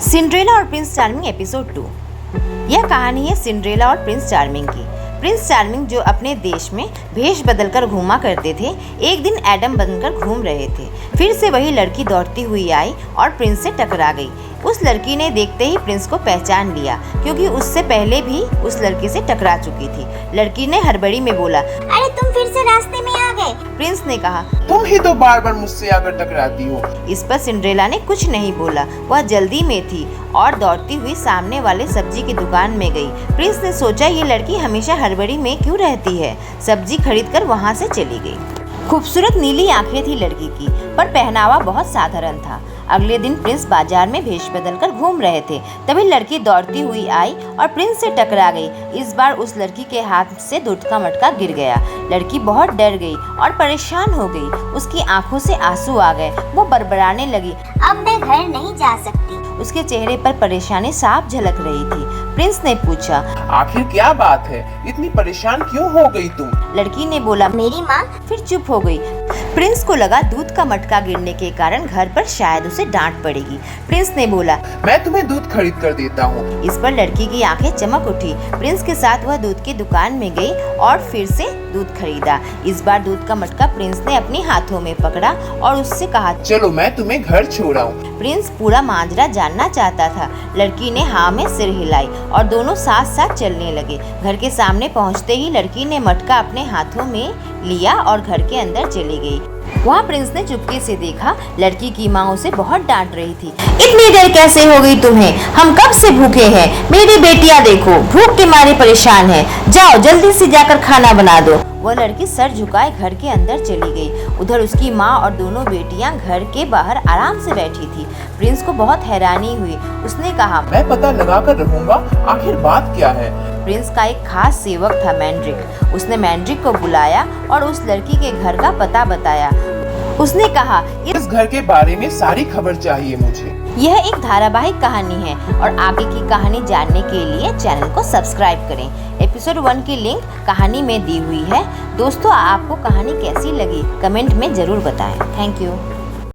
Cinderella और Prince charming episode 2। यह कहानी है सिंड्रेला और प्रिंस चार्मिंग की। प्रिंस चार्मिंग जो अपने देश में भेष बदलकर घूमा करते थे, एक दिन एडम बनकर घूम रहे थे। फिर से वही लड़की दौड़ती हुई आई और प्रिंस से टकरा गई। उस लड़की ने देखते ही प्रिंस को पहचान लिया, क्योंकि उससे पहले भी उस लड़के से टकरा चुकी थी। लड़की ने हड़बड़ी में बोला, अरे तुम फिर से रास्ते में आ गए। प्रिंस ने कहा, तुम ही तो बार बार मुझसे आकर टकराती हो। इस पर सिंड्रेला ने कुछ नहीं बोला। वह जल्दी में थी और दौड़ती हुई सामने वाले सब्जी की दुकान में गई। प्रिंस ने सोचा, ये लड़की हमेशा हड़बड़ी में क्यों रहती है। सब्जी खरीदकर वहाँ से चली गई। खूबसूरत नीली आंखें थी लड़की की, पर पहनावा बहुत साधारण था। अगले दिन प्रिंस बाजार में भेष बदलकर घूम रहे थे। तभी लड़की दौड़ती हुई आई और प्रिंस से टकरा गई। इस बार उस लड़की के हाथ से दूध का मटका गिर गया। लड़की बहुत डर गई और परेशान हो गई। उसकी आंखों से आंसू आ गए। वो बड़बड़ाने लगी, अब मैं घर नहीं जा सकती। उसके चेहरे पर परेशानी साफ झलक रही थी। प्रिंस ने पूछा, आखिर क्या बात है, इतनी परेशान क्यों हो गई तुम? लड़की ने बोला, मेरी माँ। फिर चुप हो गई। प्रिंस को लगा दूध का मटका गिरने के कारण घर पर शायद उसे डांट पड़ेगी। प्रिंस ने बोला, मैं तुम्हें दूध खरीद कर देता हूँ। इस पर लड़की की आंखें चमक उठी। प्रिंस के साथ वह दूध की दुकान में गई और फिर से दूध खरीदा। इस बार दूध का मटका प्रिंस ने अपने हाथों में पकड़ा और उससे कहा, चलो मैं तुम्हें घर छोड़ाऊँ। प्रिंस पूरा माजरा जानना चाहता था। लड़की ने हाँ में सिर हिलाई और दोनों साथ साथ चलने लगे। घर के सामने पहुंचते ही लड़की ने मटका अपने हाथों में लिया और घर के अंदर चली गई। वहाँ प्रिंस ने चुपके से देखा, लड़की की माँ उसे बहुत डांट रही थी। इतनी देर कैसे हो गई तुम्हें? हम कब से भूखे हैं। मेरी बेटियाँ देखो, भूख के मारे परेशान हैं। जाओ जल्दी से जाकर खाना बना दो। वह लड़की सर झुकाए घर के अंदर चली गई। उधर उसकी माँ और दोनों बेटियां घर के बाहर आराम से बैठी थी। प्रिंस को बहुत हैरानी हुई। उसने कहा, मैं पता लगा कर रहूँगा, आखिर बात क्या है? प्रिंस का एक खास सेवक था, मैंड्रिक। उसने मैंड्रिक को बुलाया और उस लड़की के घर का पता बताया। उसने कहा, इस घर के बारे में सारी खबर चाहिए मुझे। यह एक धारावाहिक कहानी है और आगे की कहानी जानने के लिए चैनल को सब्सक्राइब करें। एपिसोड 1 की लिंक कहानी में दी हुई है। दोस्तों, आपको कहानी कैसी लगी कमेंट में जरूर बताएं। Thank you.